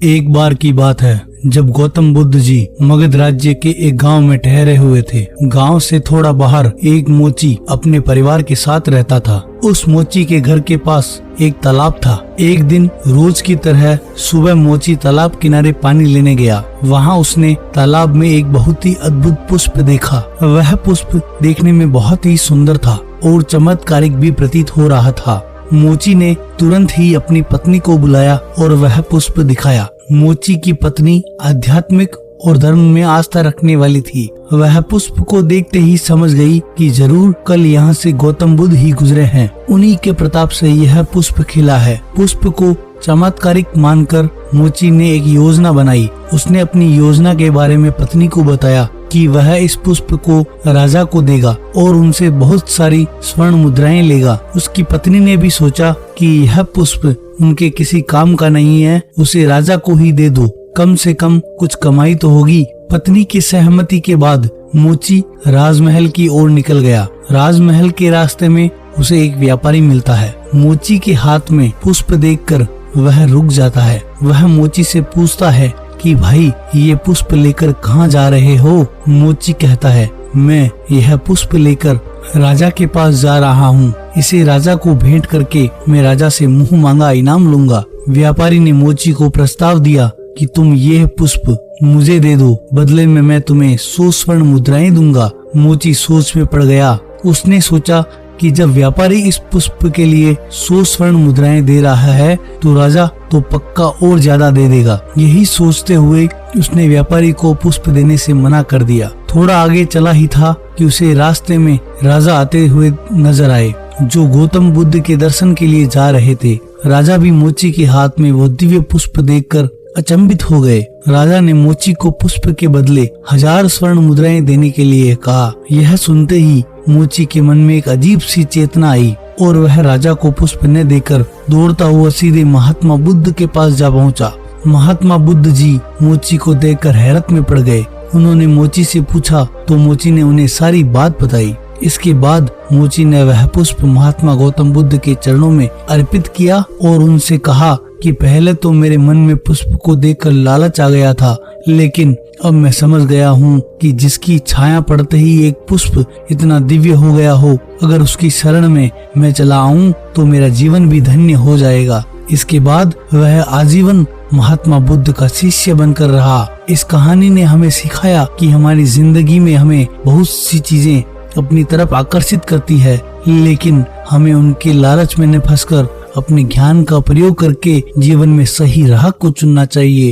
एक बार की बात है जब गौतम बुद्ध जी मगध राज्य के एक गांव में ठहरे हुए थे। गांव से थोड़ा बाहर एक मोची अपने परिवार के साथ रहता था। उस मोची के घर के पास एक तालाब था। एक दिन रोज की तरह सुबह मोची तालाब किनारे पानी लेने गया। वहां उसने तालाब में एक बहुत ही अद्भुत पुष्प देखा। वह पुष्प देखने में बहुत ही सुंदर था और चमत्कारिक भी प्रतीत हो रहा था। मोची ने तुरंत ही अपनी पत्नी को बुलाया और वह पुष्प दिखाया। मोची की पत्नी आध्यात्मिक और धर्म में आस्था रखने वाली थी। वह पुष्प को देखते ही समझ गई कि जरूर कल यहाँ से गौतम बुद्ध ही गुजरे हैं। उन्हीं के प्रताप से यह पुष्प खिला है। पुष्प को चमत्कारिक मानकर मोची ने एक योजना बनाई। उसने अपनी योजना के बारे में पत्नी को बताया कि वह इस पुष्प को राजा को देगा और उनसे बहुत सारी स्वर्ण मुद्राएं लेगा। उसकी पत्नी ने भी सोचा कि यह पुष्प उनके किसी काम का नहीं है, उसे राजा को ही दे दो, कम से कम कुछ कमाई तो होगी। पत्नी की सहमति के बाद मोची राजमहल की ओर निकल गया। राजमहल के रास्ते में उसे एक व्यापारी मिलता है। मोची के हाथ में पुष्प देखकर वह रुक जाता है। वह मोची से पूछता है कि भाई ये पुष्प लेकर कहाँ जा रहे हो? मोची कहता है, मैं यह पुष्प लेकर राजा के पास जा रहा हूँ। इसे राजा को भेंट करके मैं राजा से मुंह मांगा इनाम लूंगा। व्यापारी ने मोची को प्रस्ताव दिया कि तुम यह पुष्प मुझे दे दो, बदले में मैं तुम्हें 100 स्वर्ण मुद्राएं दूंगा। मोची सोच में पड़ गया। उसने सोचा कि जब व्यापारी इस पुष्प के लिए 100 स्वर्ण मुद्राएं दे रहा है तो राजा तो पक्का और ज्यादा दे देगा। यही सोचते हुए उसने व्यापारी को पुष्प देने से मना कर दिया। थोड़ा आगे चला ही था कि उसे रास्ते में राजा आते हुए नजर आए, जो गौतम बुद्ध के दर्शन के लिए जा रहे थे। राजा भी मोची के हाथ में वो दिव्य पुष्प देखकर अचंभित हो गए। राजा ने मोची को पुष्प के बदले 1000 स्वर्ण मुद्राएं देने के लिए कहा। यह सुनते ही मोची के मन में एक अजीब सी चेतना आई और वह राजा को पुष्प न देकर दौड़ता हुआ सीधे महात्मा बुद्ध के पास जा पहुंचा। महात्मा बुद्ध जी मोची को देखकर हैरत में पड़ गए। उन्होंने मोची से पूछा तो मोची ने उन्हें सारी बात बताई। इसके बाद मोची ने वह पुष्प महात्मा गौतम बुद्ध के चरणों में अर्पित किया और उनसे कहा कि पहले तो मेरे मन में पुष्प को देखकर लालच आ गया था, लेकिन अब मैं समझ गया हूँ कि जिसकी छाया पड़ते ही एक पुष्प इतना दिव्य हो गया हो, अगर उसकी शरण में मैं चला आऊं तो मेरा जीवन भी धन्य हो जाएगा। इसके बाद वह आजीवन महात्मा बुद्ध का शिष्य बनकर रहा। इस कहानी ने हमें सिखाया कि हमारी जिंदगी में हमें बहुत सी चीजें अपनी तरफ आकर्षित करती है, लेकिन हमें उनके लालच में न फंसकर अपने ज्ञान का प्रयोग करके जीवन में सही राह को चुनना चाहिए।